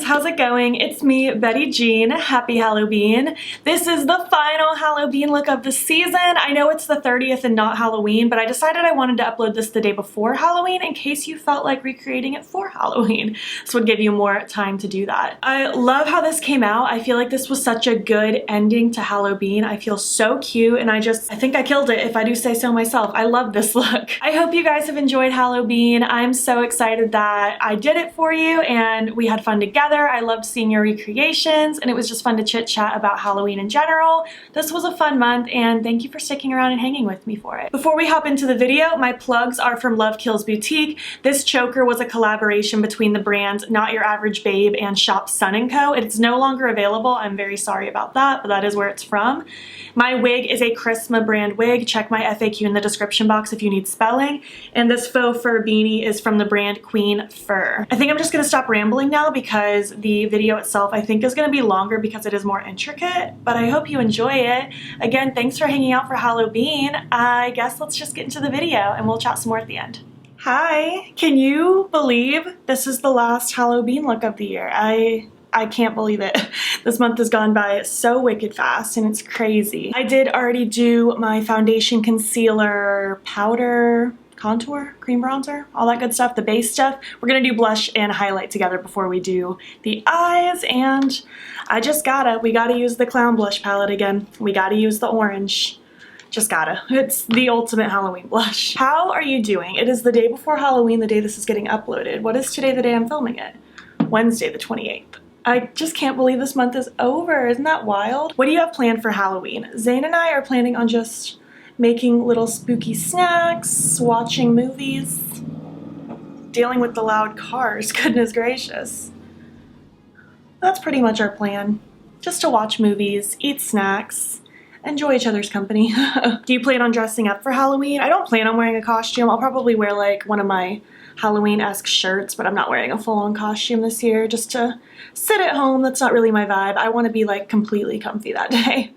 how's it going? It's me, Betty Jean. Happy Hallobean. This is the final Hallobean look of the season. I know it's the 30th and not Halloween, but I decided I wanted to upload this the day before Halloween in case you felt like recreating it for Halloween. This would give you more time to do that. I love how this came out. I feel like this was such a good ending to Halloween. I feel so cute, and I think I killed it if I do say so myself. I love this look. I hope you guys have enjoyed Halloween. I'm so excited that I did it for you and we had fun together. I loved seeing your recreations, and it was just fun to chit chat about Halloween in general. This was a fun month, and thank you for sticking around and hanging with me for it. Before we hop into the video, my plugs are from Love Kills Boutique. This choker was a collaboration between the brands Not Your Average Babe and Shop Sun & Co. It's no longer available. I'm very sorry about that, but that is where it's from. My wig is a Chrisma brand wig. Check my FAQ in the description box if you need spelling. And this faux fur beanie is from the brand Queen Fur. I think I'm just gonna stop rambling now because the video itself I think is gonna be longer because it is more intricate, but I hope you enjoy it. Again, thanks for hanging out for Halloween. I guess let's just get into the video and we'll chat some more at the end. Hi, can you believe this is the last Halloween look of the year? I can't believe it. This month has gone by so wicked fast and it's crazy. I did already do my foundation, concealer, powder, contour, cream bronzer, all that good stuff, the base stuff. We're gonna do blush and highlight together before we do the eyes, and we gotta use the clown blush palette again. We gotta use the orange. Just gotta. It's the ultimate Halloween blush. How are you doing? It is the day before Halloween, the day this is getting uploaded. What is today, the day I'm filming it? Wednesday, the 28th. I just can't believe this month is over. Isn't that wild? What do you have planned for Halloween? Zane and I are planning on just making little spooky snacks, watching movies, dealing with the loud cars, goodness gracious. That's pretty much our plan. Just to watch movies, eat snacks, enjoy each other's company. Do you plan on dressing up for Halloween? I don't plan on wearing a costume. I'll probably wear like one of my Halloween-esque shirts, but I'm not wearing a full-on costume this year just to sit at home. That's not really my vibe. I want to be like completely comfy that day.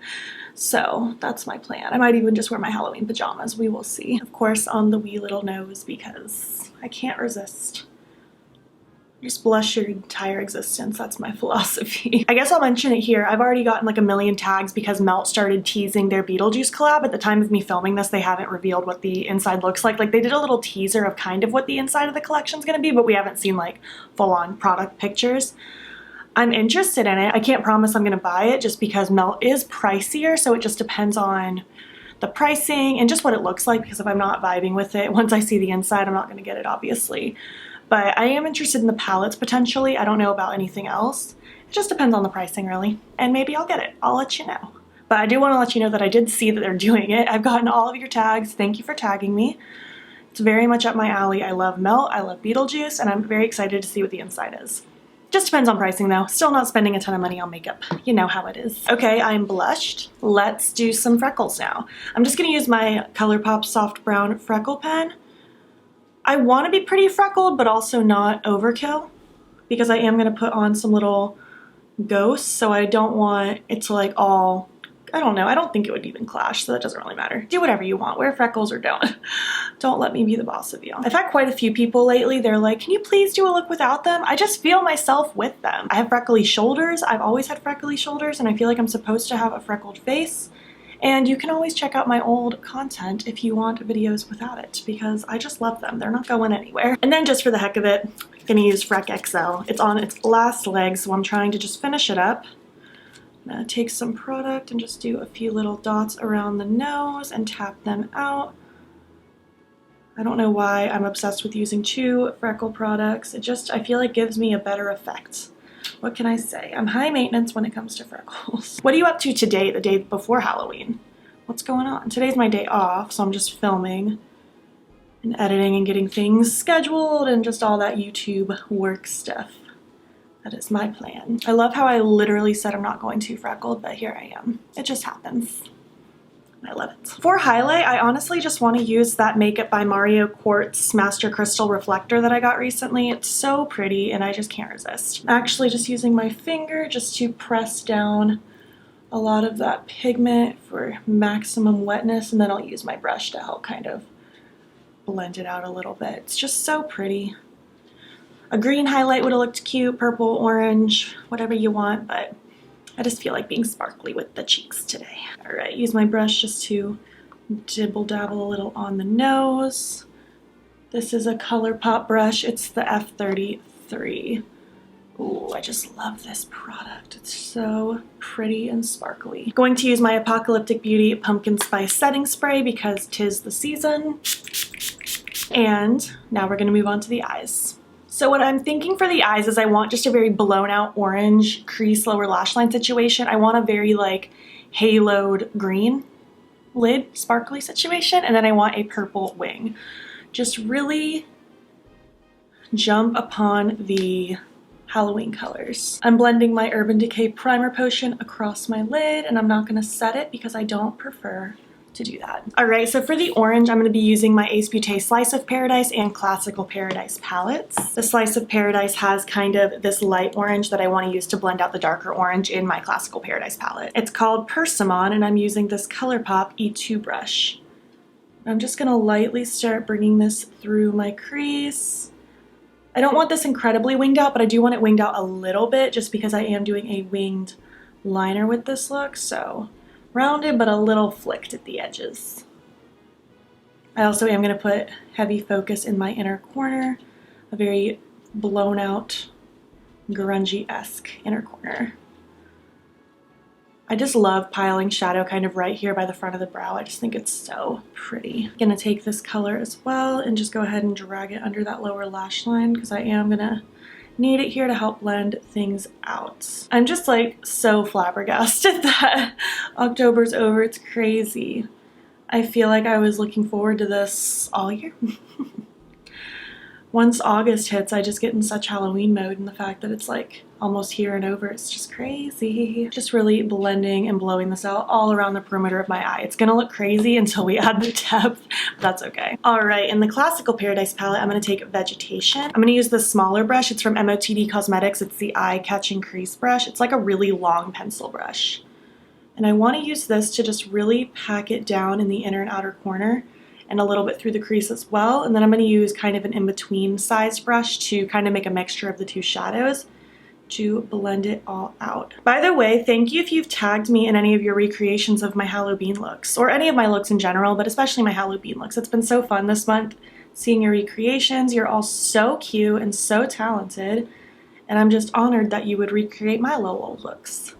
So that's my plan. I might even just wear my Halloween pajamas. We will see. Of course, on the wee little nose because I can't resist. Just blush your entire existence. That's my philosophy. I guess I'll mention it here. I've already gotten like a million tags because Melt started teasing their Beetlejuice collab. At the time of me filming this, they haven't revealed what the inside looks like. Like they did a little teaser of kind of what the inside of the collection's gonna be, but we haven't seen like full-on product pictures. I'm interested in it. I can't promise I'm gonna buy it just because Melt is pricier, so it just depends on the pricing and just what it looks like, because if I'm not vibing with it, once I see the inside, I'm not gonna get it, obviously. But I am interested in the palettes potentially. I don't know about anything else. It just depends on the pricing really, and maybe I'll get it. I'll let you know. But I do wanna let you know that I did see that they're doing it. I've gotten all of your tags. Thank you for tagging me. It's very much up my alley. I love Melt, I love Beetlejuice, and I'm very excited to see what the inside is. Just depends on pricing though. Still not spending a ton of money on makeup. You know how it is. Okay, I'm blushed. Let's do some freckles now. I'm just gonna use my ColourPop Soft Brown Freckle pen. I want to be pretty freckled, but also not overkill, because I am gonna put on some little ghosts, so I don't want it to like all, I don't know, I don't think it would even clash, so that doesn't really matter. Do whatever you want, wear freckles or don't. Don't let me be the boss of you. I've had quite a few people lately, they're like, can you please do a look without them? I just feel myself with them. I have freckly shoulders, I've always had freckly shoulders, and I feel like I'm supposed to have a freckled face. And you can always check out my old content if you want videos without it, because I just love them. They're not going anywhere. And then just for the heck of it, I'm gonna use Freck XL. It's on its last leg, so I'm trying to just finish it up. I'm gonna take some product and just do a few little dots around the nose and tap them out. I don't know why I'm obsessed with using two freckle products. It just, I feel like gives me a better effect. What can I say? I'm high maintenance when it comes to freckles. What are you up to today, the day before Halloween? What's going on? Today's my day off, so I'm just filming and editing and getting things scheduled and just all that YouTube work stuff. That is my plan. I love how I literally said I'm not going too freckled, but here I am. It just happens. I love it. For highlight, I honestly just want to use that Makeup by Mario Quartz Master Crystal Reflector that I got recently. It's so pretty and I just can't resist. I'm actually just using my finger just to press down a lot of that pigment for maximum wetness, and then I'll use my brush to help kind of blend it out a little bit. It's just so pretty. A green highlight would have looked cute, purple, orange, whatever you want, but I just feel like being sparkly with the cheeks today. All right, use my brush just to dibble dabble a little on the nose. This is a ColourPop brush. It's the F33. Ooh, I just love this product. It's so pretty and sparkly. Going to use my Apocalyptic Beauty Pumpkin Spice Setting Spray because 'tis the season. And now we're gonna move on to the eyes. So what I'm thinking for the eyes is I want just a very blown out orange crease lower lash line situation. I want a very like haloed green lid sparkly situation, and then I want a purple wing. Just really jump upon the Halloween colors. I'm blending my Urban Decay primer potion across my lid, and I'm not gonna set it because I don't prefer to do that. All right, so for the orange, I'm gonna be using my Ace Beaute Slice of Paradise and Classical Paradise palettes. The Slice of Paradise has kind of this light orange that I wanna use to blend out the darker orange in my Classical Paradise palette. It's called Persimmon, and I'm using this ColourPop E2 brush. I'm just gonna lightly start bringing this through my crease. I don't want this incredibly winged out, but I do want it winged out a little bit just because I am doing a winged liner with this look, so rounded but a little flicked at the edges. I also am going to put heavy focus in my inner corner, a very blown out, grungy-esque inner corner. I just love piling shadow kind of right here by the front of the brow. I just think it's so pretty. I'm going to take this color as well and just go ahead and drag it under that lower lash line because I am going to need it here to help blend things out. I'm just like so flabbergasted that October's over. It's crazy. I feel like I was looking forward to this all year. Once August hits, I just get in such Halloween mode, and the fact that it's like almost here and over, it's just crazy. Just really blending and blowing this out all around the perimeter of my eye. It's gonna look crazy until we add the depth, but that's okay. All right, in the Classical Paradise palette, I'm gonna take Vegetation. I'm gonna use this smaller brush. It's from MOTD Cosmetics. It's the Eye Catching Crease brush. It's like a really long pencil brush. And I wanna use this to just really pack it down in the inner and outer corner and a little bit through the crease as well. And then I'm going to use kind of an in-between size brush to kind of make a mixture of the two shadows to blend it all out. By the way, thank you if you've tagged me in any of your recreations of my Hallobean looks, or any of my looks in general, but especially my Hallobean looks. It's been so fun this month seeing your recreations. You're all so cute and so talented, and I'm just honored that you would recreate my little old looks.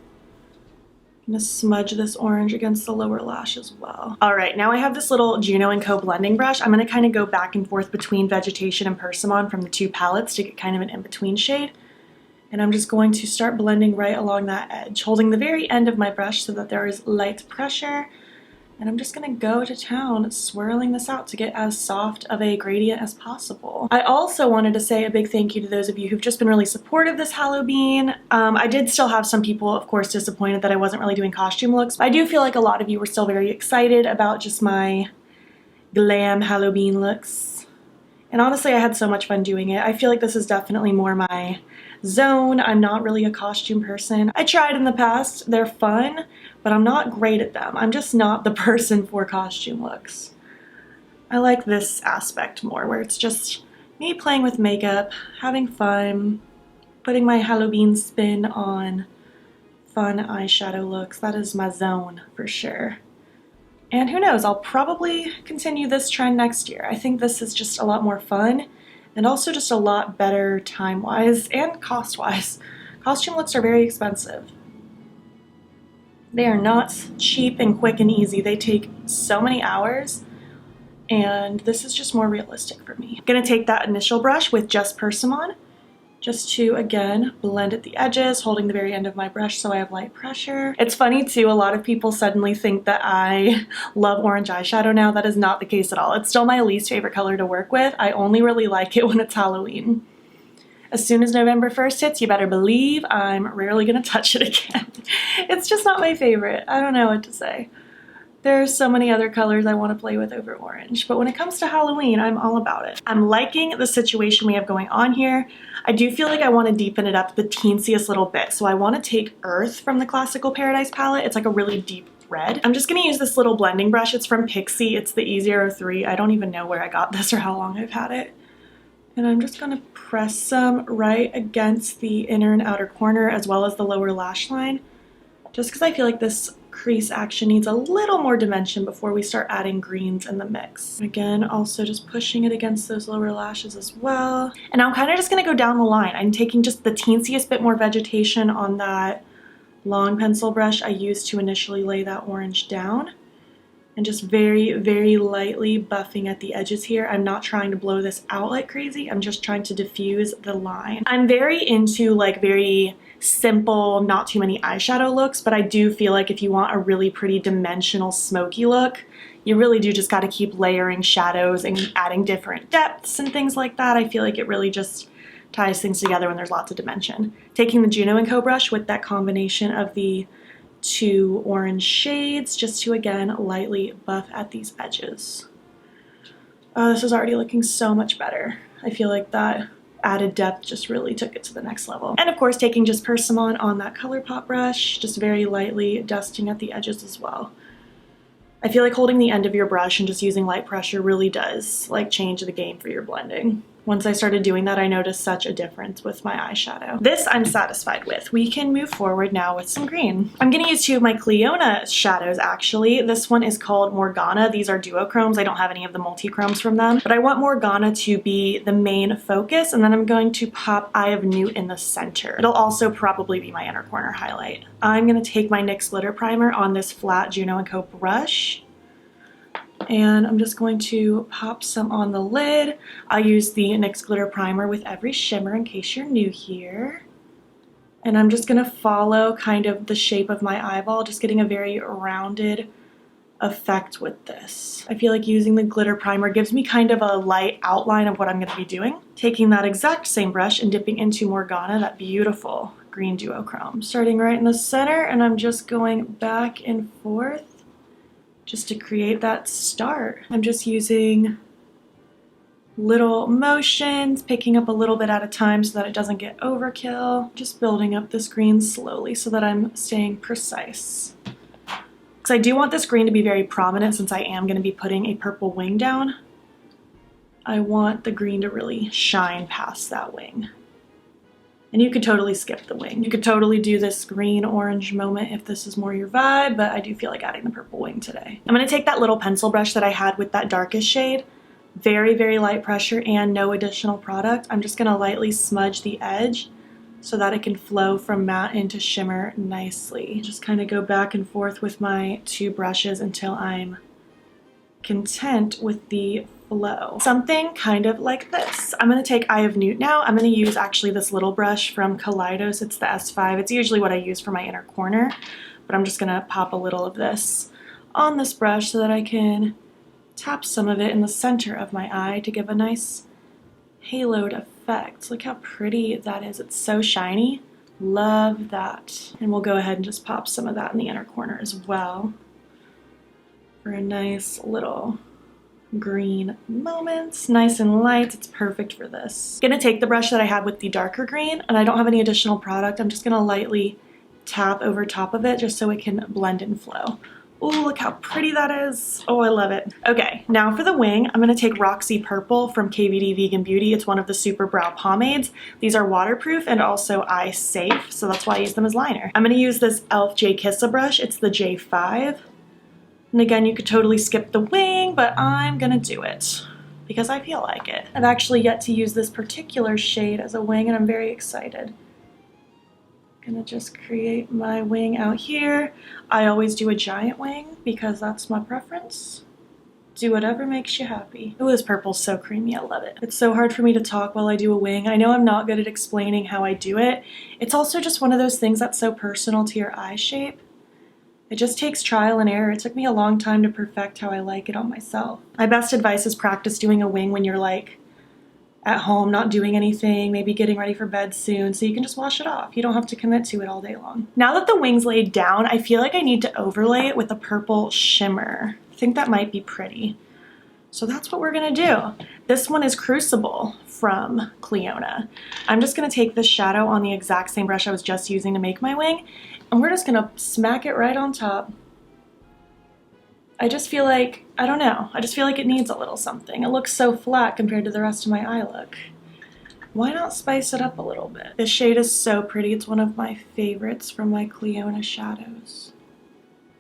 I'm gonna smudge this orange against the lower lash as well. All right, now I have this little Juno & Co blending brush. I'm gonna kind of go back and forth between Vegetation and Persimmon from the two palettes to get kind of an in-between shade. And I'm just going to start blending right along that edge, holding the very end of my brush so that there is light pressure. And I'm just gonna go to town swirling this out to get as soft of a gradient as possible. I also wanted to say a big thank you to those of you who've just been really supportive this Halloween. I did still have some people, of course, disappointed that I wasn't really doing costume looks. I do feel like a lot of you were still very excited about just my glam Halloween looks. And honestly, I had so much fun doing it. I feel like this is definitely more my zone. I'm not really a costume person. I tried in the past. They're fun, but I'm not great at them. I'm just not the person for costume looks. I like this aspect more, where it's just me playing with makeup, having fun, putting my Halloween spin on fun eyeshadow looks. That is my zone for sure. And who knows, I'll probably continue this trend next year. I think this is just a lot more fun and also just a lot better time-wise and cost-wise. Costume looks are very expensive. They are not cheap and quick and easy. They take so many hours, and this is just more realistic for me. I'm gonna take that initial brush with just Persimmon, just to, again, blend at the edges, holding the very end of my brush so I have light pressure. It's funny too, a lot of people suddenly think that I love orange eyeshadow now. That is not the case at all. It's still my least favorite color to work with. I only really like it when it's Halloween. As soon as November 1st hits, you better believe I'm rarely gonna touch it again. It's just not my favorite. I don't know what to say. There's so many other colors I want to play with over orange, but when it comes to Halloween, I'm all about it. I'm liking the situation we have going on here. I do feel like I want to deepen it up the teensiest little bit, so I want to take Earth from the Classical Paradise palette. It's like a really deep red. I'm just going to use this little blending brush. It's from Pixie. It's the E03. I don't even know where I got this or how long I've had it. And I'm just gonna press some right against the inner and outer corner as well as the lower lash line, just because I feel like this crease action needs a little more dimension before we start adding greens in the mix. Again, also just pushing it against those lower lashes as well. And now I'm kind of just gonna go down the line. I'm taking just the teensiest bit more vegetation on that long pencil brush I used to initially lay that orange down. And just very, very lightly buffing at the edges here. I'm not trying to blow this out like crazy. I'm just trying to diffuse the line. I'm very into like very simple, not too many eyeshadow looks, but I do feel like if you want a really pretty dimensional smoky look, you really do just got to keep layering shadows and adding different depths and things like that. I feel like it really just ties things together when there's lots of dimension. Taking the Juno & Co brush with that combination of the two orange shades just to again lightly buff at these edges. Oh, this is already looking so much better. I feel like that added depth just really took it to the next level. And of course, taking just Persimmon on that ColourPop brush, just very lightly dusting at the edges as well. I feel like holding the end of your brush and just using light pressure really does like change the game for your blending. Once I started doing that, I noticed such a difference with my eyeshadow. This I'm satisfied with. We can move forward now with some green. I'm gonna use two of my Clionadh shadows actually. This one is called Morgana. These are duochromes. I don't have any of the multi-chromes from them, but I want Morgana to be the main focus, and then I'm going to pop Eye of Newt in the center. It'll also probably be my inner corner highlight. I'm gonna take my NYX Glitter Primer on this flat Juno & Co brush, and I'm just going to pop some on the lid. I use the NYX Glitter Primer with every shimmer in case you're new here. And I'm just gonna follow kind of the shape of my eyeball, just getting a very rounded effect with this. I feel like using the glitter primer gives me kind of a light outline of what I'm gonna be doing. Taking that exact same brush and dipping into Morgana, that beautiful green duochrome. Starting right in the center, and I'm just going back and forth just to create that start. I'm just using little motions, picking up a little bit at a time so that it doesn't get overkill. Just building up this green slowly so that I'm staying precise. Because I do want this green to be very prominent since I am going to be putting a purple wing down. I want the green to really shine past that wing. And you could totally skip the wing. You could totally do this green-orange moment if this is more your vibe, but I do feel like adding the purple wing today. I'm gonna take that little pencil brush that I had with that darkest shade, very, very light pressure and no additional product. I'm just gonna lightly smudge the edge so that it can flow from matte into shimmer nicely. Just kind of go back and forth with my two brushes until I'm content with the flow. Something kind of like this. I'm gonna take Eye of Newt now. I'm gonna use actually this little brush from Kaleidos. It's the S5. It's usually what I use for my inner corner, but I'm just gonna pop a little of this on this brush so that I can tap some of it in the center of my eye to give a nice haloed effect. Look how pretty that is. It's so shiny. Love that. And we'll go ahead and just pop some of that in the inner corner as well for a nice little green moments. Nice and light. It's perfect for this. I'm gonna take the brush that I had with the darker green, and I don't have any additional product. I'm just gonna lightly tap over top of it just so it can blend and flow. Oh, look how pretty that is. Oh, I love it. Okay, now for the wing, I'm gonna take Roxy Purple from KVD Vegan Beauty. It's one of the Superbrow pomades. These are waterproof and also eye safe, so that's why I use them as liner. I'm gonna use this e.l.f. J Kissa brush. It's the J5. And again, you could totally skip the wing, but I'm gonna do it because I feel like it. I've actually yet to use this particular shade as a wing, and I'm very excited. Gonna just create my wing out here. I always do a giant wing because that's my preference. Do whatever makes you happy. Oh, this purple's so creamy, I love it. It's so hard for me to talk while I do a wing. I know I'm not good at explaining how I do it. It's also just one of those things that's so personal to your eye shape. It just takes trial and error. It took me a long time to perfect how I like it on myself. My best advice is practice doing a wing when you're like at home, not doing anything, maybe getting ready for bed soon, so you can just wash it off. You don't have to commit to it all day long. Now that the wing's laid down, I feel like I need to overlay it with a purple shimmer. I think that might be pretty. So that's what we're gonna do. This one is Crucible from Clionadh. I'm just gonna take this shadow on the exact same brush I was just using to make my wing, and we're just gonna smack it right on top. I just feel like, I don't know, I just feel like it needs a little something. It looks so flat compared to the rest of my eye look. Why not spice it up a little bit? This shade is so pretty. It's one of my favorites from my Clionadh shadows.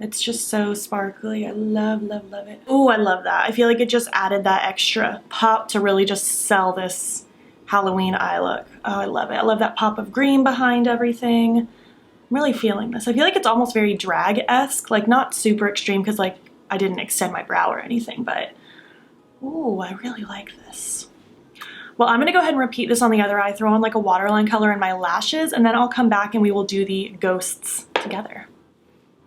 It's just so sparkly. I love, love, love it. Ooh, I love that. I feel like it just added that extra pop to really just sell this Halloween eye look. Oh, I love it. I love that pop of green behind everything. I'm really feeling this. I feel like it's almost very drag-esque, like not super extreme because like I didn't extend my brow or anything, but ooh, I really like this. Well, I'm gonna go ahead and repeat this on the other eye, throw on like a waterline color in my lashes, and then I'll come back and we will do the ghosts together.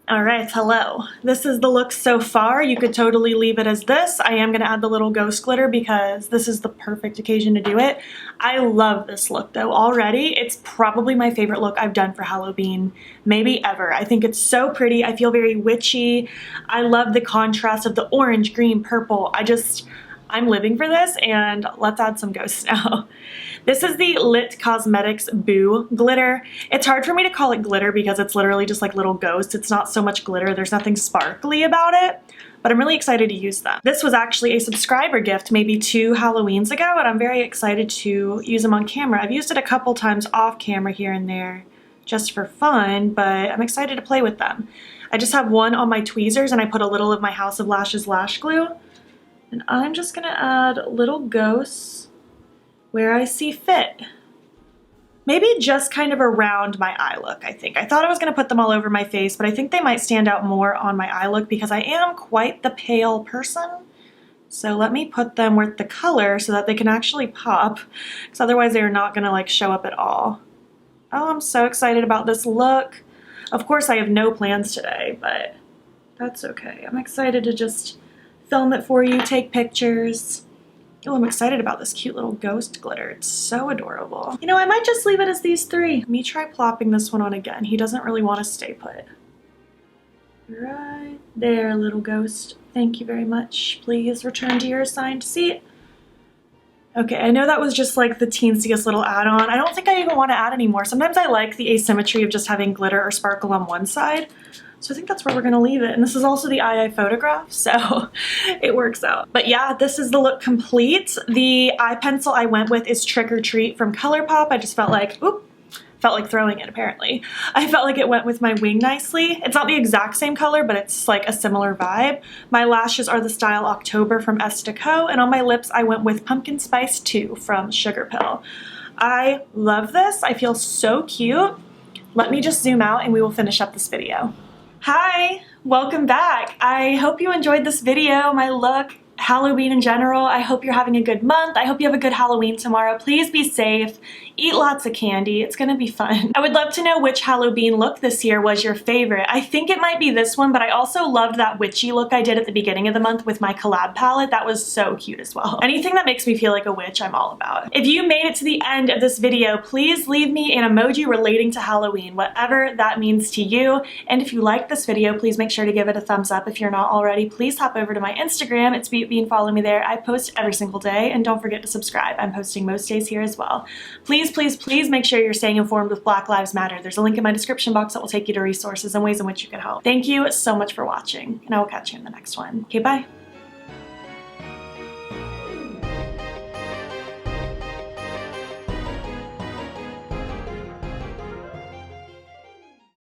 All right, hello. This is the look so far. You could totally leave it as this. I am gonna add the little ghost glitter because this is the perfect occasion to do it. I love this look though already. It's probably my favorite look I've done for Halloween, maybe ever. I think it's so pretty. I feel very witchy. I love the contrast of the orange, green, purple. I'm living for this, and let's add some ghosts now. This is the Lit Cosmetics Boo glitter. It's hard for me to call it glitter because it's literally just like little ghosts. It's not so much glitter. There's nothing sparkly about it, but I'm really excited to use them. This was actually a subscriber gift maybe 2 Halloweens ago, and I'm very excited to use them on camera. I've used it a couple times off camera here and there just for fun, but I'm excited to play with them. I just have one on my tweezers, and I put a little of my House of Lashes lash glue. And I'm just gonna add little ghosts where I see fit. Maybe just kind of around my eye look, I think. I thought I was gonna put them all over my face, but I think they might stand out more on my eye look because I am quite the pale person. So let me put them with the color so that they can actually pop, because otherwise they're not gonna like show up at all. Oh, I'm so excited about this look. Of course I have no plans today, but that's okay. I'm excited to just film it for you, take pictures. Oh, I'm excited about this cute little ghost glitter. It's so adorable. You know, I might just leave it as these 3. Let me try plopping this one on again. He doesn't really want to stay put. Right there, little ghost. Thank you very much. Please return to your assigned seat. Okay, I know that was just like the teensiest little add-on. I don't think I even want to add anymore. Sometimes I like the asymmetry of just having glitter or sparkle on one side. So I think that's where we're gonna leave it. And this is also the eye I photographed, so it works out. But yeah, this is the look complete. The eye pencil I went with is Trick or Treat from ColourPop. I just felt like throwing it apparently. I felt like it went with my wing nicely. It's not the exact same color, but it's like a similar vibe. My lashes are the style October from Esta, and on my lips I went with Pumpkin Spice 2 from Sugar Pill. I love this. I feel so cute. Let me just zoom out and we will finish up this video. Hi, welcome back. I hope you enjoyed this video, my look, Halloween in general. I hope you're having a good month. I hope you have a good Halloween tomorrow. Please be safe. Eat lots of candy. It's gonna be fun. I would love to know which Halloween look this year was your favorite. I think it might be this one, but I also loved that witchy look I did at the beginning of the month with my collab palette. That was so cute as well. Anything that makes me feel like a witch, I'm all about. If you made it to the end of this video, please leave me an emoji relating to Halloween, whatever that means to you. And if you liked this video, please make sure to give it a thumbs up. If you're not already, please hop over to my Instagram. It's Beaute, follow me there. I post every single day, and don't forget to subscribe. I'm posting most days here as well. Please, please, please make sure you're staying informed with Black Lives Matter. There's a link in my description box that will take you to resources and ways in which you can help. Thank you so much for watching, and I will catch you in the next one. Okay, bye.